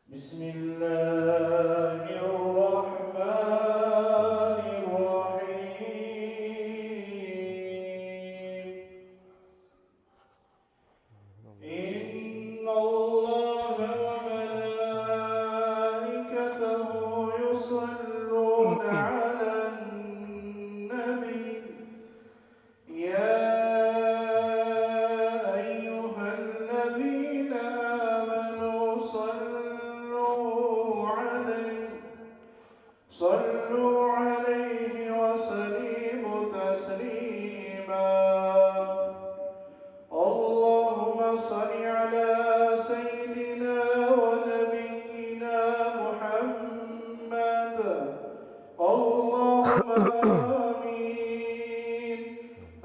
بسم الله الرحمن الرحيم. إن الله وملائكته يصلون على النبي يا أيها الذين آمنوا صلوا عليه وسلموا تسليما. اللهم صل على سيدنا ونبينا محمد. اللهم آمين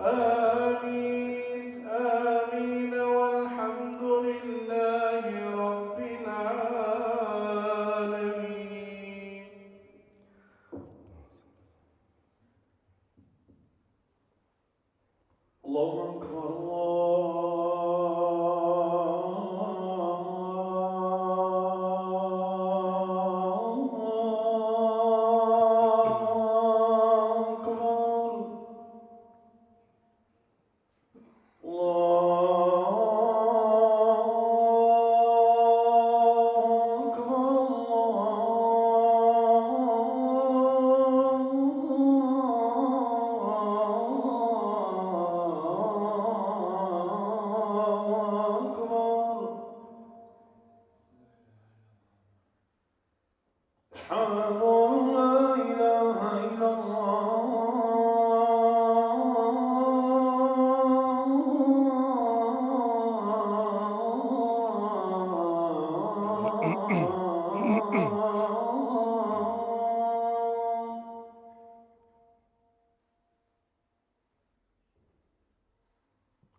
آمين آمين والحمد لله رب العالمين. الله أكبر أشهد أن لا إله إلا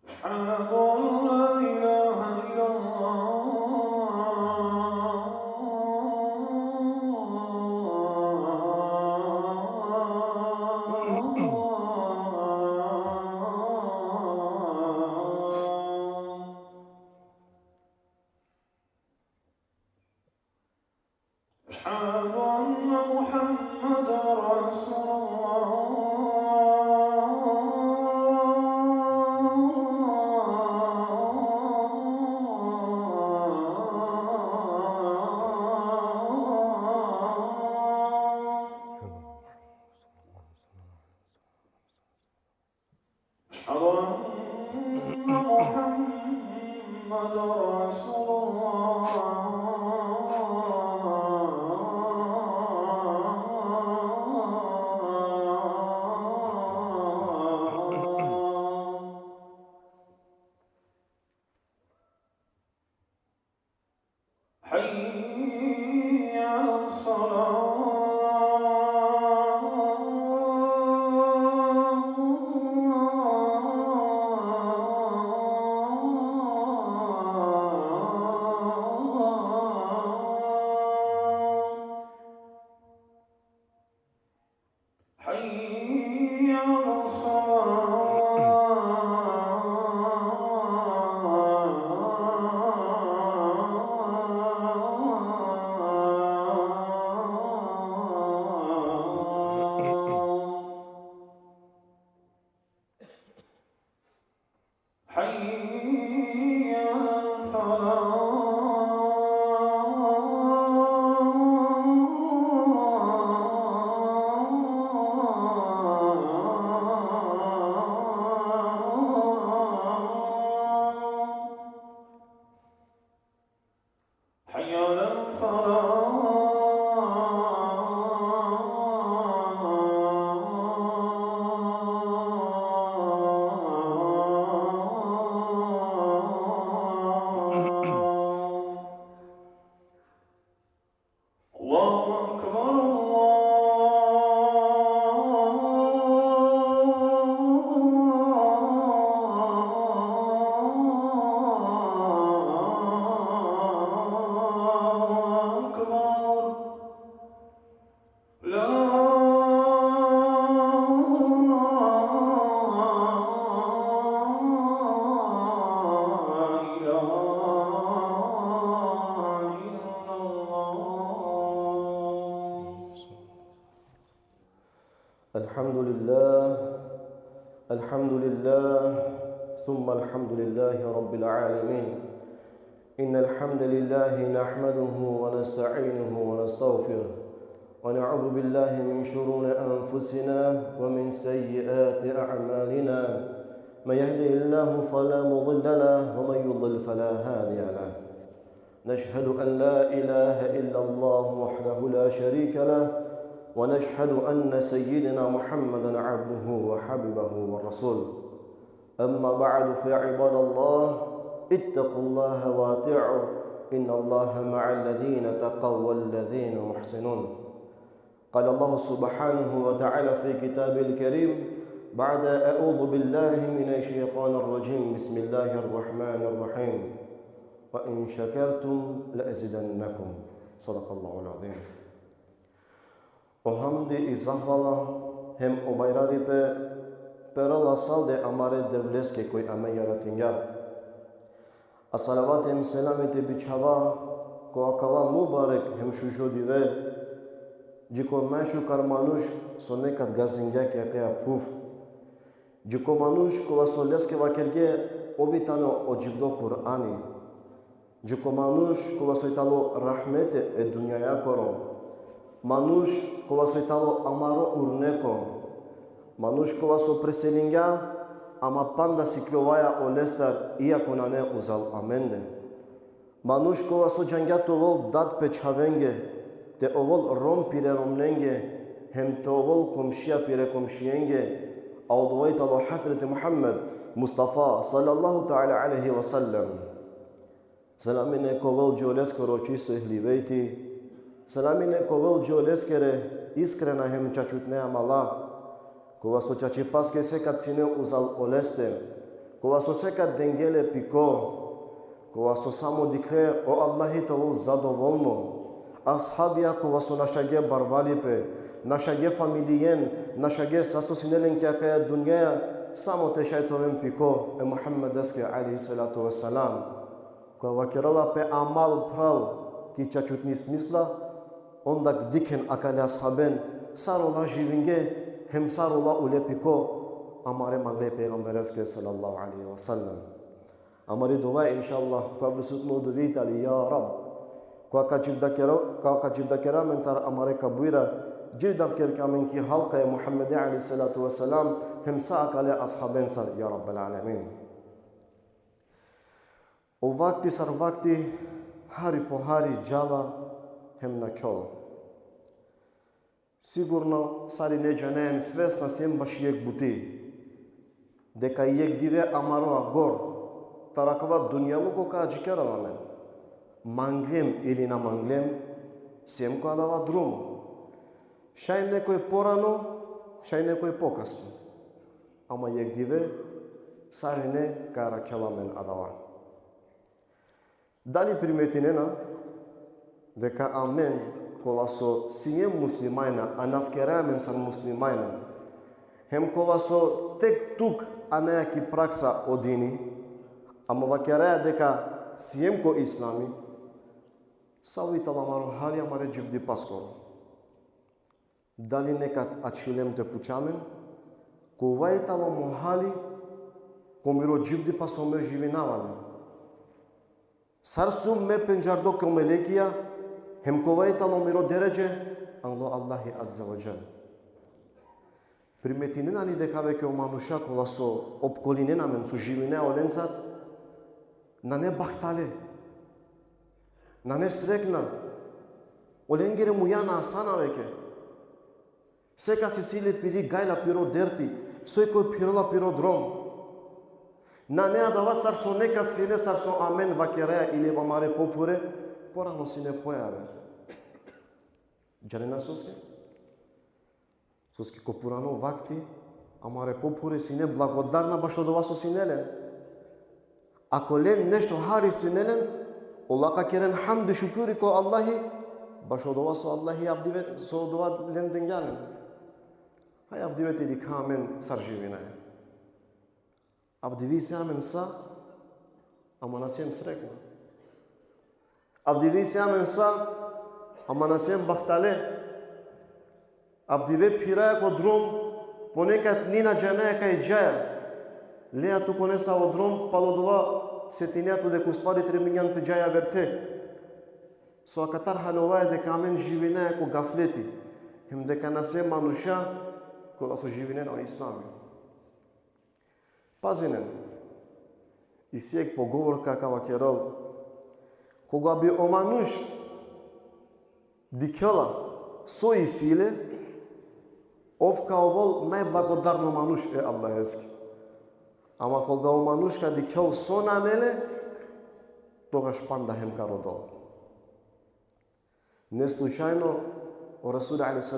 أشهد أن لا إله إلا أشهد أن محمدا رسول أشهد أن محمدا رسول حي على حي على حي على حي على الله أكبر الله الحمد لله الحمد لله ثم الحمد لله رب العالمين. إن الحمد لله نحمده ونستعينه ونستغفره ونعوذ بالله من شرور أنفسنا ومن سيئات أعمالنا. من يهده الله فلا مضل له ومن يضلل فلا هادي له. نشهد أن لا إله إلا الله وحده لا شريك له ونشهد أن سيدنا محمدا عبده وحبيبه ورسوله. أما بعد فيا عباد الله اتقوا الله وأطيعوا إن الله مع الذين اتقوا والذين محسنون. قال الله سبحانه وتعالى في كتابه الكريم بعد أعوذ بالله من الشيطان الرجيم بسم الله الرحمن الرحيم وإن شكرتم لأزيدنكم صدق الله العظيم. Ohamdi i zahvala hem obajrari per Allah salde amare devleske koji ame yaratinga. A salavat hem selamit e bichava ko akava mubarek hem shujodive jiko naishu karmanush sonekat gazinga ke akea puf. Jiko manush ko vasoleske vakerge ovitano ojivdo Kur'ani. Jiko manush ko vasoitalo rahmete e dunyaya koro. Manush ko vasoitalo amaro urneko. Manush ko vaso preselinga ama panda siklovaja olestar iako na ne uzal amende. Manush ko vaso jangat ovol dat pečhavenge te ovol rom pire romnenge hem te ovol komshia pire komshienge audvoitalo Hazreti Muhammad Mustafa sallallahu ta'ala alaihi wa sallam. Salamine ko vol joleskoro čisto ihlivejti. Salamine ko vol joleskere iskrena hem čačutne amala. Ko vaso čači paske sekat sine uzal oleste. Ko vaso sekat dengele piko. Ko vaso samo dikre o Allahi to vol zadovolno. Ashabia ko vaso našage barvalipe, našage familijen, našage saso sinelen kja kaja dunjeja, samo te šajtovem piko e Muhammedeske alaihi salatu wassalam. Ko vakirala pe amal prav ki čačutni smisla, ondak diken akale ashaben, sarola živinge, hem sarola ulepiko, amare magle peygambereske sallallahu alaihi wa sallam. Amari dua inşallah, kabul sutnu duvit ali ya Rab. Kwa ka civda kera mentar amare kabuira, civda kerkamen ki halkaya Muhammedi alaihi salatu wa salam, hem sa akale ashaben sar ya Rabbel alemin. O vakti sar vakti, hari po hari džala, hem na kjola. Sigurno, sari neđa nejem svesna sem baš jek buti. Deka jek dive amaro gor, tarakava dunjalu ko ka džikera lamen. Manglem ili na manglem, sem ko adava drumo. Šaj neko je porano, šaj neko je pokasno. Ama jek dive, sari ne kara kjelamen adava. Dali primetinena, deka amen, kolaso siem muslimajna, a nafkeramen san muslimajna. Hem kolaso tek tuk a nejaki praksa odini, ama vakeraja deka siem ko islami, savitala maro hali amare dživdi paskoro. Dali nekat achilem te pučamen, ko vajtalo mohali, ko miro dživdi pasome živinavali. Sarsum me penjardo ko melekia, hem kovajtalo miro derece, anglo Allahi azza wa jal. Primetinen ani dekave ke o manusha kolaso opkolinena men su živine olensat, na ne bahtale, na ne strekna, olengere mujana asana veke. Seka sisili piri gaila piro derti, soj koj pirola piro drom. Na ne adava sarso nekat sine sarso amen vakerea ili vamare popure, porano si ne pojave. Džalina soske? Soske ko purano vakti, amare popure sine blagodarna baš od vas sinelen. Ako len nešto hari sinelen, Allah ka keren hamd šukuri ko Allahi, baš od vas Allahi abdivet so dova len dengalen. Hay abdivet ili kamen sarjivina. Abdivi se amen sa, ama nasiem srekna. Abdivi se amen sa, ama nasiem bahtale. Abdive piraya ko drum, Ponekad Nina Gjaneja ka i gjaja. Leja tu konesa odrom, palodova setiniatu de kustvarit reminjan të gjaja verte. So akatar halovaja dhe kamen zhivineja ku gafleti. Hem dhe ka nase manusha, ku aso zhivinen o islami. Pazinen, i sjek po govor ka vakjerol, koga bi o manush dikjola, so i sile, ov ka ovol najblagodarno manush e Allaheski. Ama koga o manush ka dikjol so namele, toga shpanda hem ka rodol. Ne slučajno, o Rasuli a.s.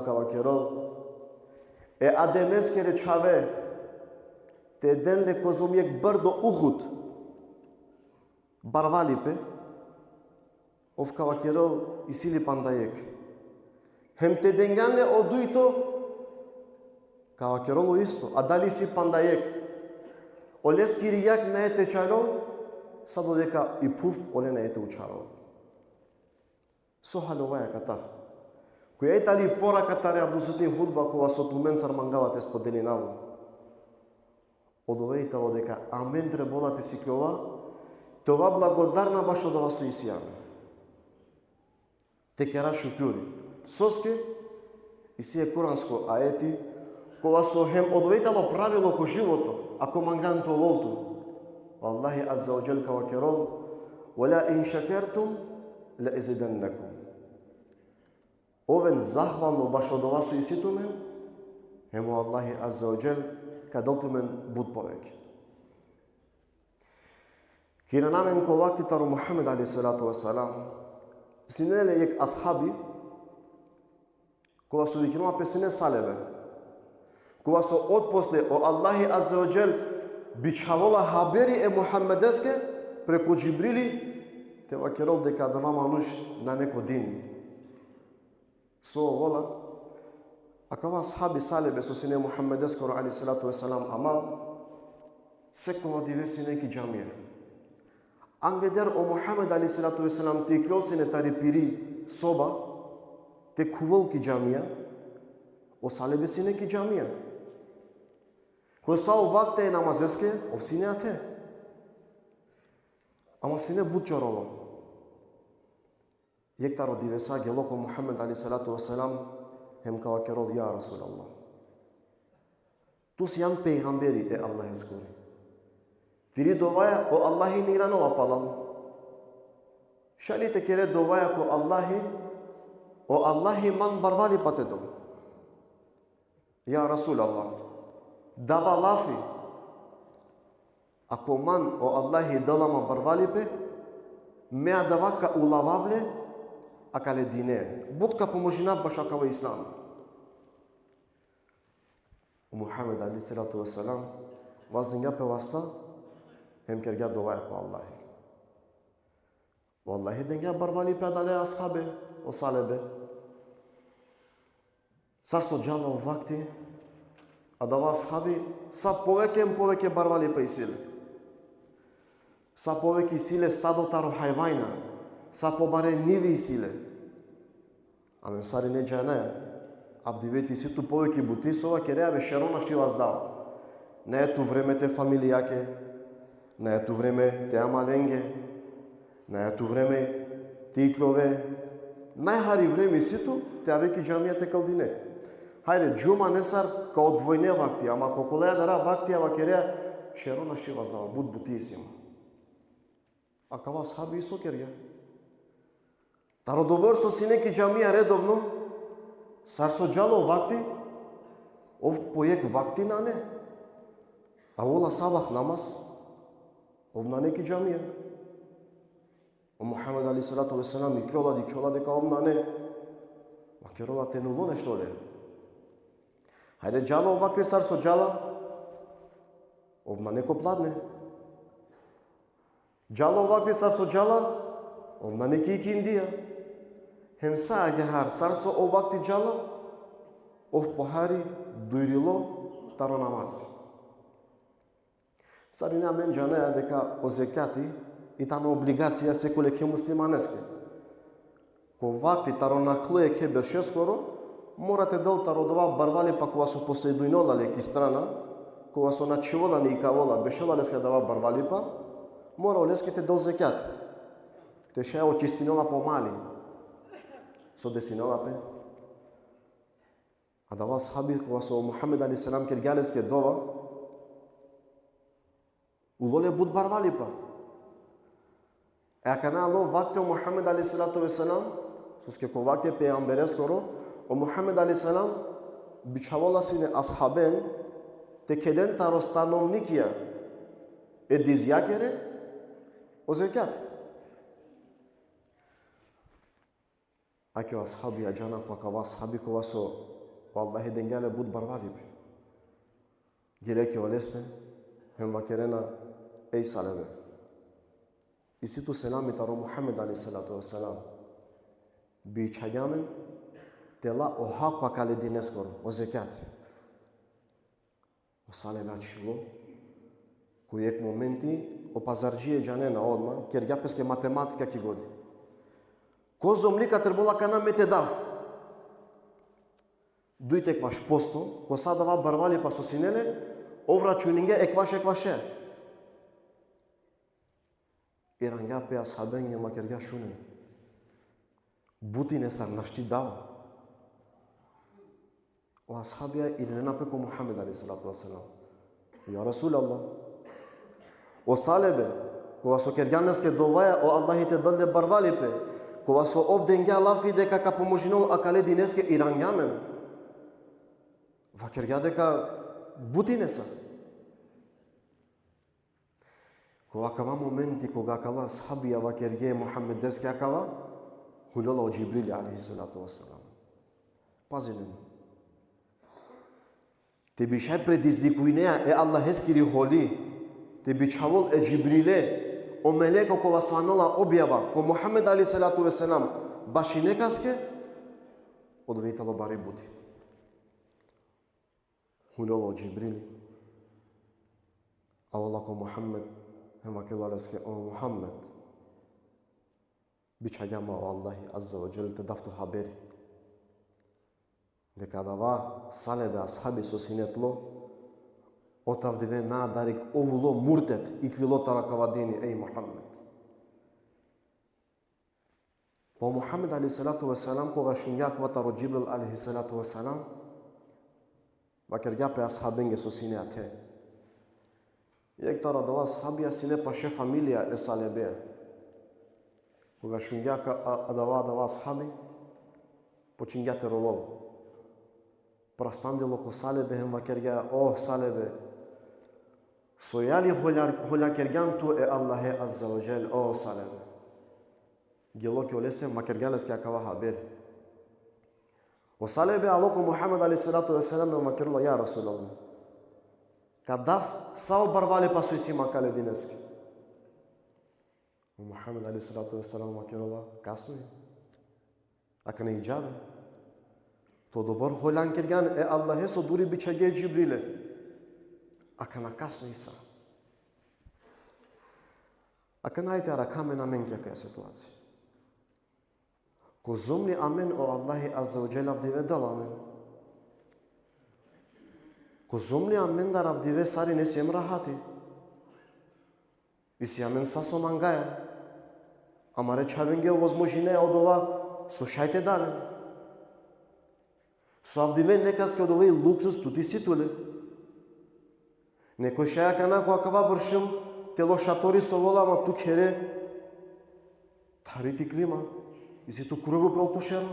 ka vakjerol, e ademeskere qave, te denle kozumjek bërdo Uhud, barvalipe, ov ka vakjerol i sili pandajek. Hem te dengane o dujto, ka vakjerol o isto, a dali si pandajek. O les kirijak na e te qarol, sa do deka i puf, ole na e te u qarol. So halovaja katar. Kuja e tali pora katare abdusutin hudba kova sotumen sar mangavat es podelinavu. Odovejta odeka amen trebola te siklova, това благодарна баш од ова со Исијана. Те кера шукјури. Соске, и си е куранско аети, кога со хем одвојтало правило ко живото, ако манганто волту. Аллахи азза ва джел кава керол, وَلَا إِنْ شَكَرْتُمْ لَأَزِدَنَّكُمْ. Овен захвално баш од ова со Иситумен, хему Аллахи азза ва джел кадолтумен буд повеќе. Kina namen ko vakti taru Muhammed a.s. Sinele jek ashabi, kova su vikinua pesine saleve, kova su otposle o Allahi azza wa jel biçavola haberi e Muhammedeske preko Džibrili, te vakirol deka dama manush na neko dini. So vola, a kova ashabi saleve su sine Muhammedeske a.s. amal, sekova divesi neki džamije. Angeder o Muhammed a.s. te klosine tari piri soba, te kuvol ki jamia, o salebe sine ki jamia. Ko sa o vakte e namazeske, o sine ate. Ama sine bud çorolo. Yek taro divesa geloko Muhammed a.s. hem ka vakerol ya Rasulallah. Tus yan peygamberi e Allah eskuri. Viri dovaja o Allahi niranova palal. Šalite kere dovaja ko Allahi, o Allahi man barvali patedo. Ja Rasulallah, dava lafi. Ako man o Allahi dalama barvali pe, mea davaka ulavavle, akale dine. Budka pomožinat bašakava Islam. Muhammed a.s. vazdinja pe vasta, hem kerga dovaja ko Allahi. Wallahi denga barvali pedale ashabe o salebe. Sarso gjalla o vakti, a dava ashabi, sa poveke barvali pe isile. Sa poveke isile stado taro hajvajna, sa pobare nivi isile. Ame sari ne gjane, abdiveti si tu poveke butisova, kerea ve šerona šti vas dao. Ne je tu vreme te familijake, ne je tu vreme te amalenge, ne je tu vreme te iklove. Najhari vreme sito te aveki džamija te kaldine. Hajde, džuma nesar ka odvojne vakti, ama kokoleja dara vakti ava kerea, šerona šti vas dao, bud butisima. A ka vas habi isto kerja. Taro dobor so si neki džamija redovno, sar so džalo vakti, ov pojek vakti na ne. A vola sabah namaz, ov na neki džamija. O Muhammed a.s. i kjola deka ov na ne. Ma kerola te nulo nešto le. Hajde džalo ovakve sar so džala, ov na neko pladne. Džalo ovakve sar so džala, ov na neki ikindija. Hem sa agehar sar so ovakti džala, ov pohari dujrilo taro namaz. Sarina men janea deka o zekati i tano obligacija sekule ke muslimaneske. Ko vakti taro nakloje ke beršeskoro, morate delta rodova barvali pa kova so poseduinola leki strana, kova so načevola ni kavola, bešola leska dava barvali pa, mora oleskete dol zekat. Te šeja očistinola po mali. So desinola pe. A dava sahabi kova so Muhammed a.s. kirgaleske dova, ulole bud barvali pa. E akana alo vakte o Muhammed a.s. Soske ko vakte peygamberes koro, o Muhammed a.s. biçavola sine ashaben te keden tarostanomnikia e dizya kere o zekat. Aki o ashabi ajana kwa kava ashabi kova so vallahi dengale bud barvali pe. Gerek oleste hem vakerena ey salave. Isitu selami taro Muhammed a.s. Bi çagamen tela o haqqa kale dines kor o zekat. O sale na čilo, ku ek momenti o pazarđije džanena odma, ker gjapeske matematika ki godi. Ko zomlika trbola kana mete dav. Duite ekvaš posto, ko sada va barvali pa sosinele, ovračuninge ekvaše. Iranga pe ashaben yema kerga şunun. Buti nesar naşti dava. O ashabiya ilinena pe ko Muhammed aleyhissalatu vesselam. Ya Resulallah. O salebe, ko vaso kergan neske dovaya o Allahi te dalde barvali pe, ko vaso ov denga lafi deka ka pomožinol akale dineske irangamen. Va kerga deka buti nesar. Ko akava momenti ko akava ashabiya va kerge Muhammed deske akava, hulola o Jibril aleyhissalatu vesselam. Pazinin. Te bişe predizlikuinea e Allah heskiri holi, te biçavol e Jibrile, o meleko ko vasanola objava, ko Muhammed aleyhissalatu vesselam başine kaske, o dovitalo bari budi. Hulola o Jibril, a Allah ko Muhammed, hem akela leske o Muhammed, biçagama o Allahi azza ve celle te daftu haberi. De kada va salebe ashabi sosinetlo, otavdive na darik ovulo murtet ikvilo tarakavadini ey Muhammed. Po Muhammed aleyhissalatu vesselam koga shunyak vataro Jibril aleyhissalatu vesselam, vakerga pe ashabenge sosinete. Yek tara dava ashabiya sine paše familia e salebe. Koga shunyak dava ashabi, počinjate rovol. Prastandilo ko salebe hem vakerga oh salebe. Soyali hola kergan tu e Allahe azza ve cel oh salebe. Gelo ki oleste makergales ki akava haber. O salebe aloko Muhammed aleyhissalatu vesselam me makerula ya Resulallah. Kadaf sao barvale pasu isi makale dineski. O Muhammed aleyhissalatu vesselam makerula kasnu. Akane icabe. To dobar holan kirgan e Allah'e so duri biçage Cibril'e. Akana kasno isa. Akana ajte arakamen amen kjaka situacija. Ko zumni amen o Allahi azza wa jalla avdive dal amen. Ko zumni amen dar avdive sari nesi emrahati. Isi amen saso mangaya. Amare čavenge возможine odova so šajte dane. So avdive nekas ke odovei luxus tuti situle. Neko šeja kana ko akava bršim telo šatori sovola ma tu kere tariti klima. Isi tu kruvu proltošero.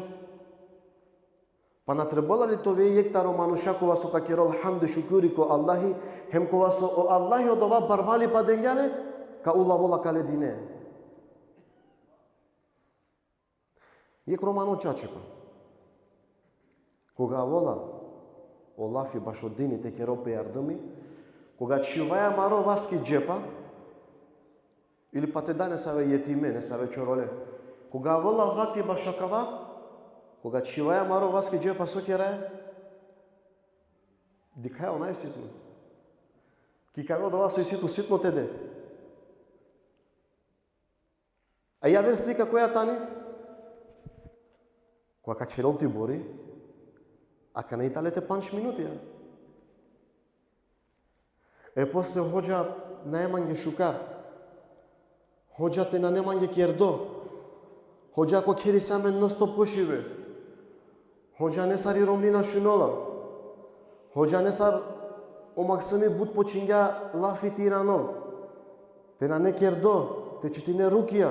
Pa natrebala li to vei jektaro manusha ko vaso kakero alhamdu šukuri ko Allahi hem ko vaso o Allahi odova barvali pa dengale ka ulavola kale dine. Jek romano čačepa. Koga vola o lafi bașodini te kero pe yardımı, koga čivaja maro vaski džepa, ili pa te da ne save jetime, ne save čorole. Koga vola vakti bašakava, koga čivaja maro vaski džepa sokere, dikaja onaj sitno. Ki kao da vas sitno sitno tede. A ja ver slika koja tani? Koga kakšerol ti bori, Ако не италете 5 минути. После hođa najmanje šukar. Hođa te na nemanje kjerdo. Hođa ako kjeri same non-stop pošive. Hođa ne sari romnina šunola. Hođa ne sar o maksimi bud počinga lafi tirano. Te na ne kjerdo. Te që ti ne rukja.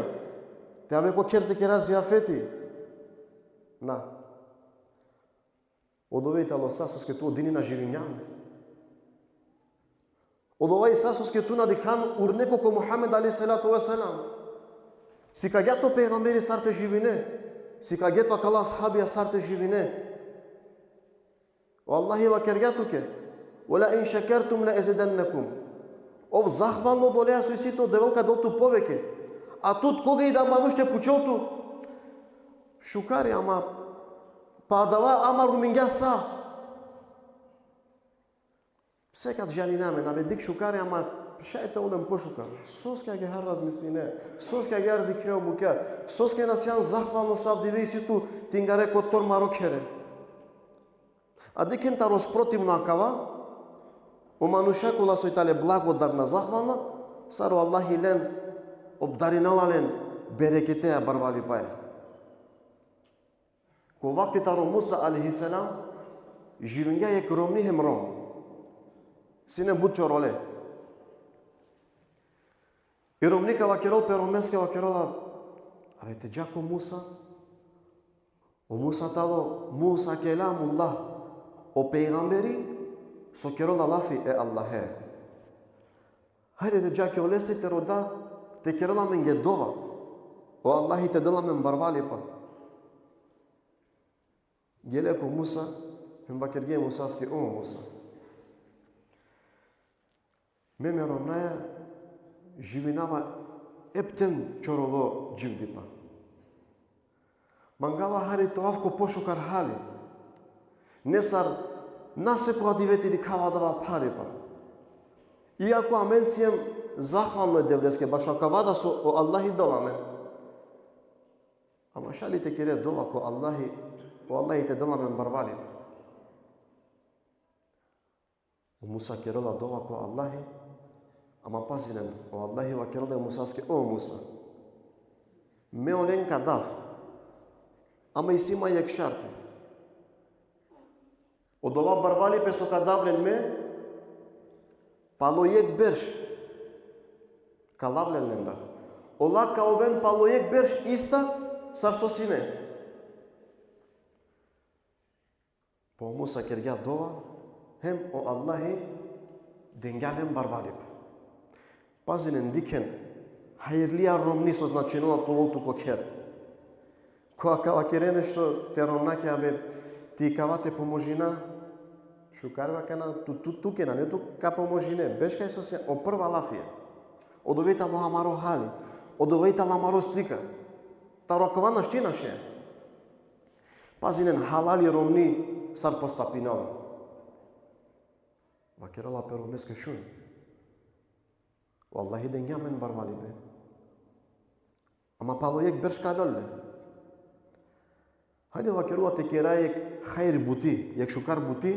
Te ave ko kjer te kjera zjafeti. Na. Odovejte alo sasoske tu odini na živinjane. Odovej sasoske tu na dikhan urneko ko Muhammed a.s. Si ka gjato pejgamberi sarte živine. Si ka gjato akala ashabija sarte živine. O Allahi va kergatuke. Ola in shakartum la ezidannakum. Ов захвално долеа со сито девелка доту повеќе. А тут кога и да мануште пучоту шукари ама падава ама румингја са. Секад жанинаме на ведик шукари ама шајте одем пошука. Соска ги хар размислине. Соска ги арди кео бука. Соска на сјан захвално сав дивеј ситу тингаре коттор марокере. А дикента роспротивно акава o manushakulla sojtale blagodarna zahvalna, saro Allahi len obdarinala len bereketea barvali paja. Ko vakti taro Musa a.s. živnja je kromni hemrom. Sine bud čorole. I romnika vakirol peromeske vakirola, ave te džako Musa, o Musa talo, Musa kelamullah, o pejgamberi, so kerola lafi e Allahe. Hajde te gjake olesti te roda, te kerola men gedova. O Allahi te dela men barvali pa. Gjele ko Musa, hem vakirge Musa ski o Musa. Me meronaja, živinava epten čorolo dživdi pa. Mangala hari to avko pošukar hali. Nesar Насе кога дивете ди кава дава пари па. Иако амен сием захвално е девлеске, баш акава да со о Аллахи даламе. Ама шали те кире дова ко Аллахи, о Аллахи те даламе барвали. O Musa керела дова ко Аллахи, ама пазилен, о Аллахи ва керела Мусаске, о Musa. Ме олен кадав, ама исима јек шарти. Od ova barvali pe so kadavlen me, paloyek berş, kalavlen member. Ola kauven paloyek berş ista sarsosine. Po Musa kerga dova, hem o Allahi dengalen barvali. Pazinen diken, hayırlıya romni so značenula to voltu koker. Ko akava kerene što te romnake abe ti kavate pomožina, šukarva kana tu kena, ne tu ka pomožine, beška je se o prva lafija. Odovejta lo amaro hali, odovejta lo amaro slika. Ta rokovana ština še. Pazinen halali romni sar postapinala. Vakirala peromeske šun. Wallahi dengamen barvali be. Ama paloyek beška lolle. Hajde vakirua te kerajek khair buti, jek šukar buti,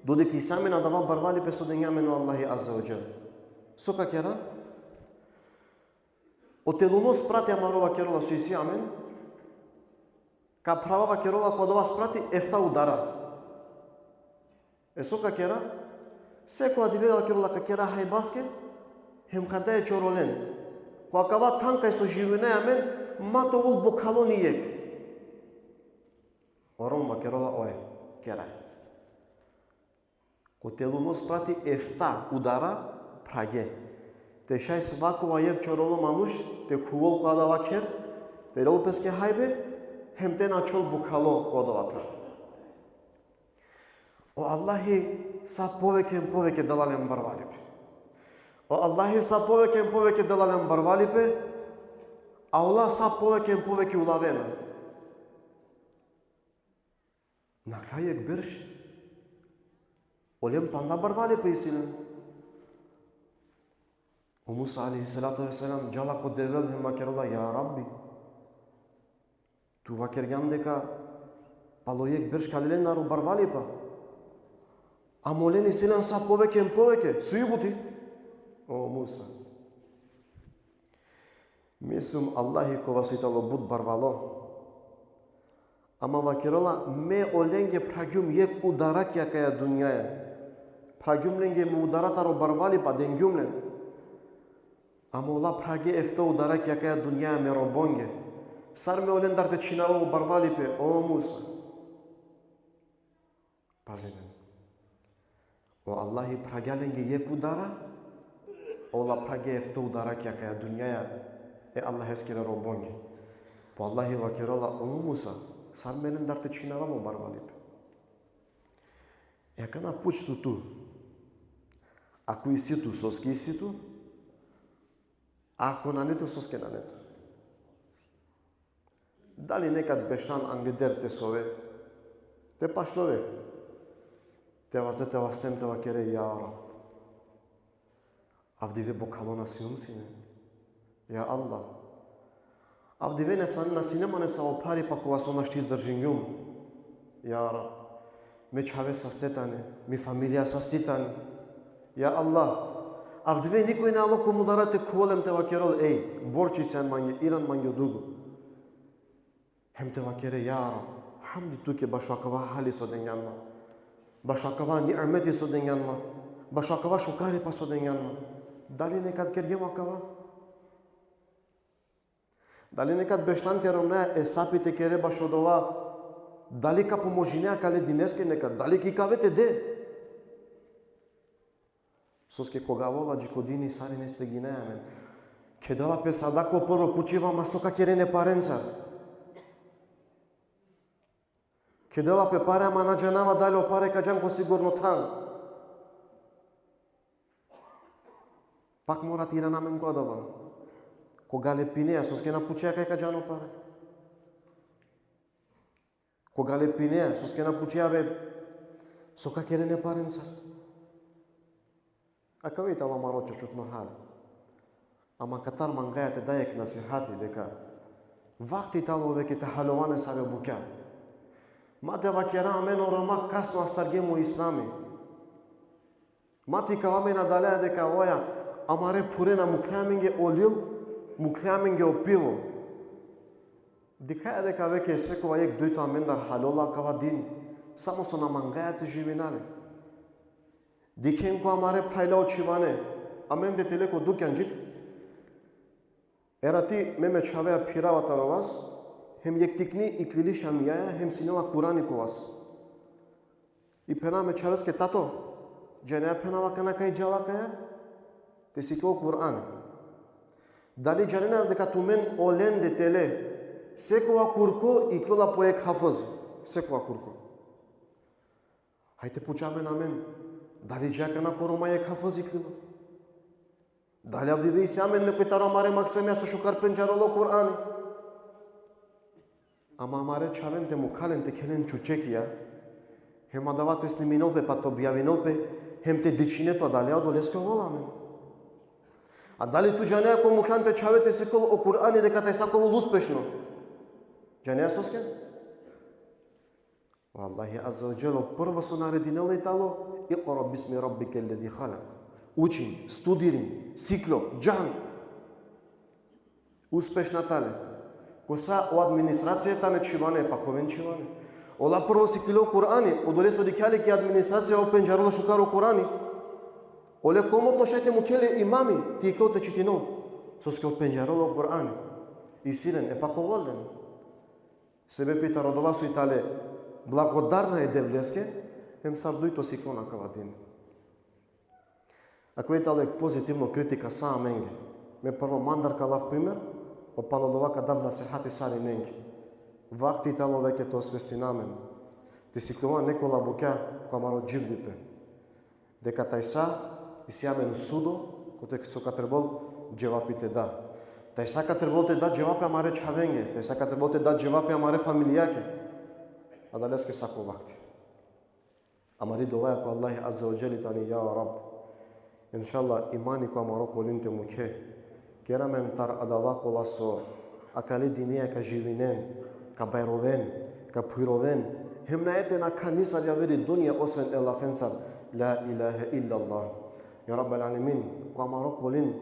dodek isamen adava barvali pe sodenjamenu Allahi Azza wa Jal. Soka kera? O telunos prati amaro vakirula su isi amen, ka prava vakirula kodova sprati efta udara. E soka kera? Seko adivela vakirula ka kera hajbaske, hem kada je čorolen. Ko akava tanka iso živine amen, mato ul bokaloni jek. Orom vakirula oe, keraj. Ko telunos prati efta udara, prage. Te šaj svakova jeb čorolo manuš, te kuvol kada vaker, te lopezke hajbe, hem te načol bukalo kodovata. O Allahi sa poveke dalalem barvalipe. O Allahi sa poveke dalalem barvalipe, a Allah sa poveke ulavena. Na krajek birš, olem panda barvalipe isilen. O Musa a.s. jala ko devel hem vakerola, ja Rabbi, tu vakergan deka Paloiek berš kalelen naru barvali pa. Amoleni silan sa poveke, suyubuti. O Musa. Mesum Allahi ko vasitalo bud barvalo. Ama vakirola me olenge pragyum yek udarak yakaya dünyaya. Pragyumlenge me udarataro barvali pa dengyumlen. Ama ola prage efte udarak yakaya dünyaya me robonge. Sar me olen darte çinavo barvali pe. O Musa. Pazinen. O Allahi pragalenge yek udara. Ola prage efte udarak yakaya dünyaya. Allah eskere robonge. Po Allahi vakirola o Musa. Sar me olen darte çinavo barvali pe. E kana puç tu. Ако иститу соски иститу, ако на нето соске на нето. Дали некад бештан ангедер те сове, те пашлове, те вастем те вакере яра. Авдиве бокалона сиум сине, я Аллах. Авдиве не сан на синема не са опари пако вас она шти издържингюм, яра. Ме чаве састетане, ми фамилија саститане, Я Аллах, авдве никой не ало кому дарате куолем те вакерол, ей, борчи сен манге, иран манге дугу. Хем те вакере, я Раб, хамди туке башакава хали со денянма, башакава ни'мети со денянма, башакава шукари па со денянма. Дали некад кергем акава? Дали некад бештан теромне есапите кере башодова, дали ка поможине кале динеске некад, дали ки кавете де? Соске кога вола джикодини сари не сте гинеамен. Кедала пе садако първо почива масока керене паренца. Кедала пе паре ама на джанава дали опаре каджан ко сигурно тан. Пак мора тира намен годова. Кога ле пинеа, соске на пучеа кај каджан опаре. Кога ле пинеа, соске на пучеа бе сока керене паренца. Акавите ала мароча чутно хал. Ама катар мангајате дајек насихати дека вакти тало веќе те халоване сабе бука. Мате вакера амен орома касно астаргему ислами. Мати каваме надалеа дека оја амаре пурена мукляминге олил, мукляминге опиво. Дикаја дека веќе секова ек дојто амен дар халола кава дин. Само со на мангајате живинале. Дикhen ko amare phaila ochivane amen de tele ko dukyanjik erati meme chavea phirava tarovas hem yektikni iklili shamia hem sinema qurani kovas ipena me chaves ke tato jana pena wakana kai jala kaya tesiko quran dali janena de katumen olen de tele sekwa kurko iklola poek hafaz sekwa kurko haite puchamen amen Дали джакана корома ек хафази клива? Дали авдиве и сямен некој таро маре максемја со шукар пенджароло Кур'ани? Ама маре чавен те му кален те келен чучекија, хема давате сниминопе па то бјавинопе, хем те дичинето дали адолеске воламе. А дали ту джанеја ко му ханте чавете секол о Кур'ани дека тај саковол успешно? Джанеја соске? Аллахи азza wa jalla prvo su naredinali talo Iqra bismi rabbika alladhi khalaq. Učim, studirim, ciklo, džan. Uspešna tale. Ko sa o administraciјата не чиване, па ковен чиване. Ола прво си кило Кур'ани, одоле со дикјали ки администрација опен жарола шукаро Кур'ани. Оле комотно шајте му келе имами, ти коте читино. Со ске опен жарола Кур'ани. И силен, па коволен. Себе пита родова су итале, благодарна е девлеске, ем сардујто си кона кавадин. Ако е талек позитивно критика саа менге, ме прво мандар калав пример, опалодовака давна сехати сари менге. Вакти тало веќе то свести намен. Ти си кова некола букја камаро дживдипе. Дека тај са и сјамен судо, коте со катребол джевапите да. Тај са катребол те да джевапе амаре чавенге, тај са катребол те да джевапе амаре фамилијаке. А далеске сако вакти. Амари доваја ко Аллахи азza wa jalla тани ја Раб. Иншалла имани ко амаро колинте муке. Керамен тар адала коласо, акали динија ка живинен, ка байровен, ка пујровен, همنايتنا كنيسة جابر الدنيا أسفن إلا فنسر لا إله إلا الله يا رب العالمين قامارو قولين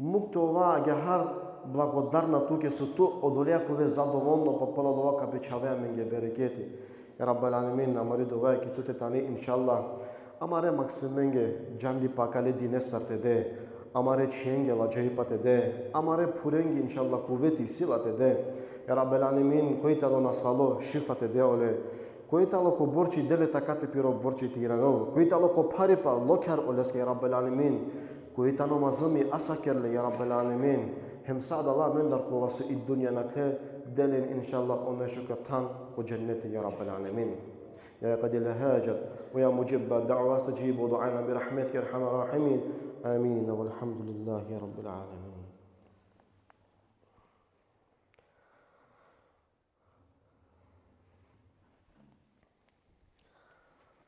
مكتوبا جهر благодарна туке со ту одолеакове задоволно по полодова капичавеа менге берекети يا رب العالمين амари дувае ки туте тани иншаллах амаре максименге ҷанди пакали динестарте де амаре чиенге лаҷаипате де амаре пуренги иншаллах қуввети силате де يا رب العالمين коитало насфало шифате де оле коитало ко борчи деле такате пиро борчи тиранол коитало ко парипа локар олеске يا رب العالمين коитано мазами асакерле يا رب العالمين هم سعد الله من در قواسو الدنيا نكله دلين إن شاء الله أن شكرتان وجنتي يا رب العالمين يا قد الهاجر ويا مجيب الدعوة استجيب ودعانا برحمتك يا أرحم الراحمين آمين والحمد لله يا رب العالمين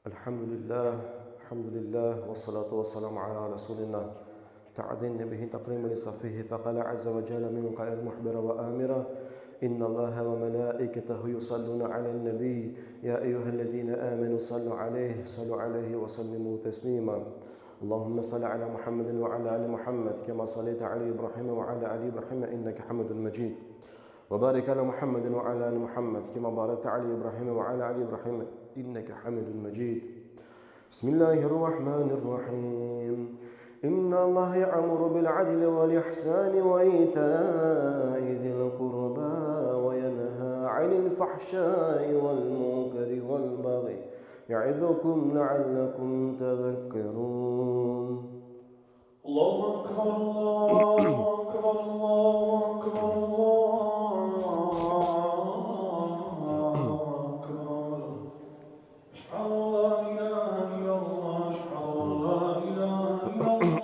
الحمد لله والصلاة والسلام على رسول الله تعدين به تقريما لصفيه فقال عز وجل من قائل محبرة وآمرة إن الله وملائكته يصلون على النبي يا أيها الذين آمنوا صلوا عليه وسلموا تسليما اللهم صل على محمد وعلى آل محمد كما صليت على إبراهيم وعلى آل إبراهيم إنك حميد مجيد وبارك على محمد وعلى آل محمد كما باركت على إبراهيم وعلى آل إبراهيم إنك حميد مجيد بسم الله الرحمن الرحيم إن الله يأمر بالعدل والإحسان وإيتاء ذي القربى وينهى عن الفحشاء والمنكر والبغي يعظكم لعلكم تذكرون الله أكبر الله أكبر الله أكبر الله أكبر أشهد أن لا إله إلا الله أشهد أن لا إله إلا الله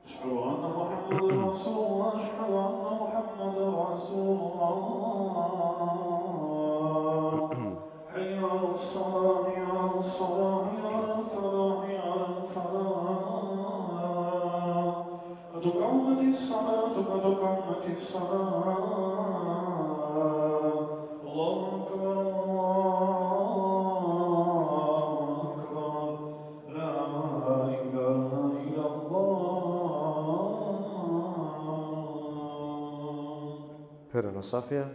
أشهد أن محمدا رسول الله أشهد أن محمدا رسول الله حي على الصلاة حي على الصلاة حي على الفلاح حي على الفلاح قد قامت الصلاة قد قامت الصلاة الله أكبر الله أكبر لا إله إلا الله Pereno Safia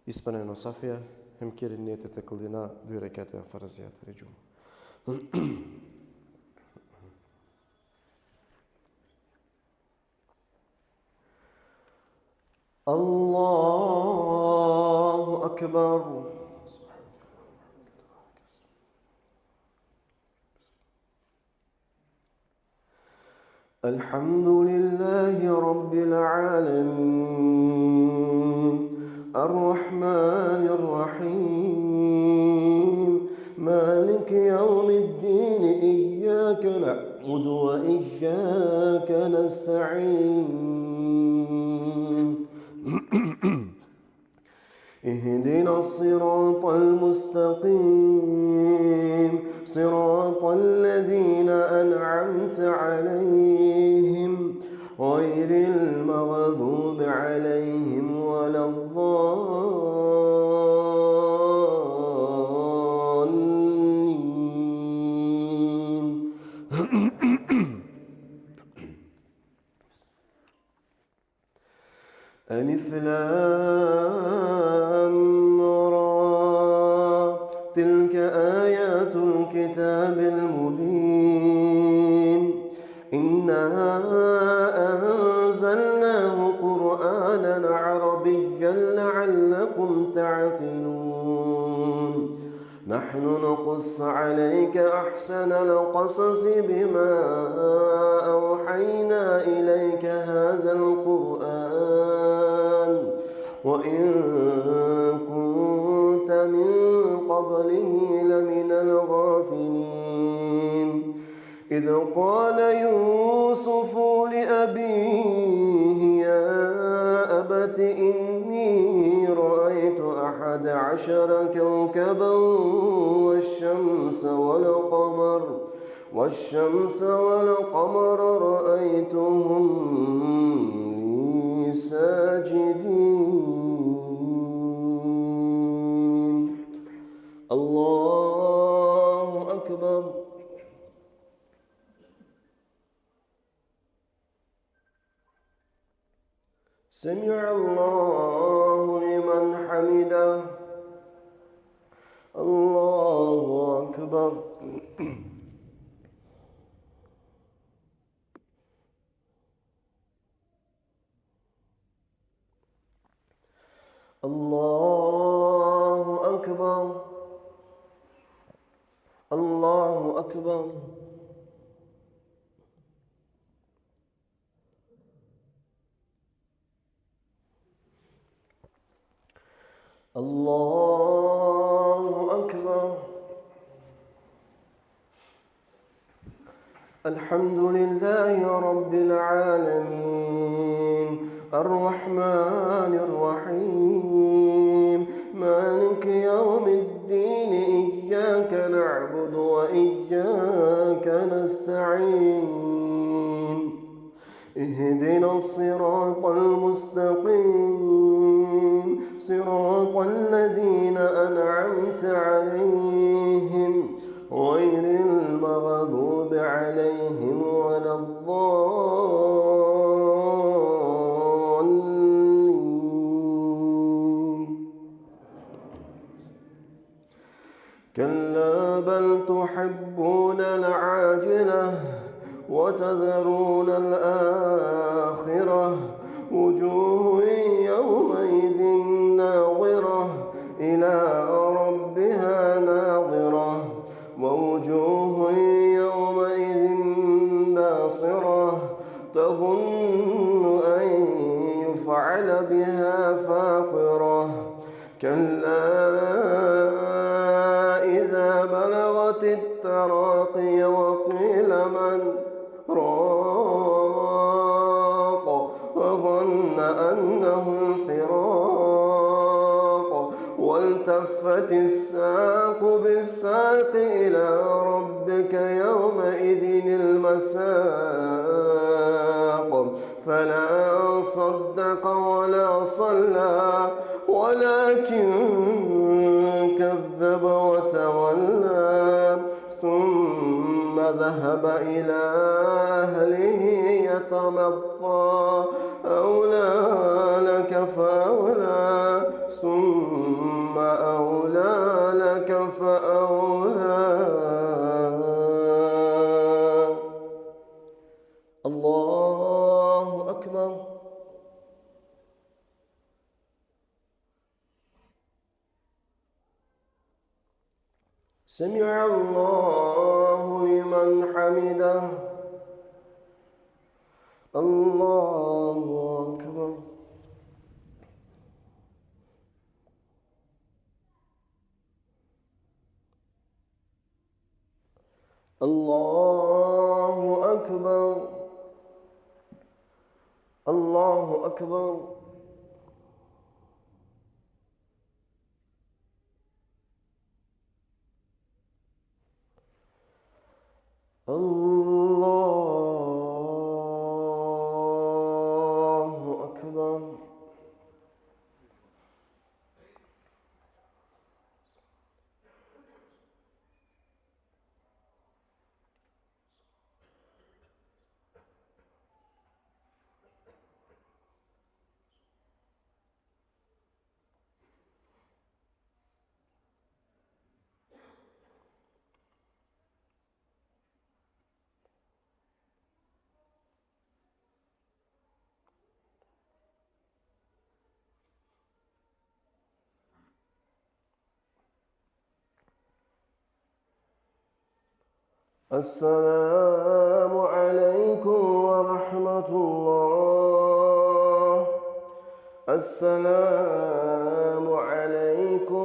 Ispaneno Safia hem kiri niyete tekildina 2 rekate farziyat ricum الله أكبر الحمد لله رب العالمين الرحمن الرحيم مالك يوم الدين إياك نعبد وإياك نستعين اهدنا الصراط المستقيم صراط الذين أنعمت عليهم غير المغضوب عليهم ولا الضالين ألف لام را تلك آيات الكتاب المبين إنا أنزلناه قرآنا عربيا لعلكم تعقلون نحن نقص عليك أحسن القصص بما أوحينا إليك هذا القرآن وإن كنت من قبله لمن الغافلين إذ قال يوسف لأبيه يا أبت إني رأيت 11 كوكبا والشمس والقمر رأيتهم لي ساجدين سمع الله لمن حمده. الله أكبر. الله أكبر. الله أكبر. الله أكبر. الحمد لله رب العالمين الرحمن الرحيم مالك يوم الدين إياك نعبد وإياك نستعين اهدنا الصراط المستقيم صراط الذين أنعمت عليهم غير المغضوب عليهم ولا الضالين. كلا بل تحبون العاجلة وتذرون الآخرة وجوه يومئذ ناظرة إلى ربها ناظرة ووجوه يومئذ باصرة تظن أن يفعل بها فاقرة. كلا إذا بلغت التراقي وقيل من راق وظن أنه الفراق والتفت الساق بالساق إلى ربك يومئذ المساق فلا صدق ولا صلى ولكن كذب وتولى ثم ذهب إلى أهله يتمطى أولى لك فأولى ثم أولى لك فأولى. الله أكبر. سمع الله لمن حمده. الله أكبر. الله أكبر. الله أكبر. الله أكبر. السلام عليكم ورحمة الله. السلام عليكم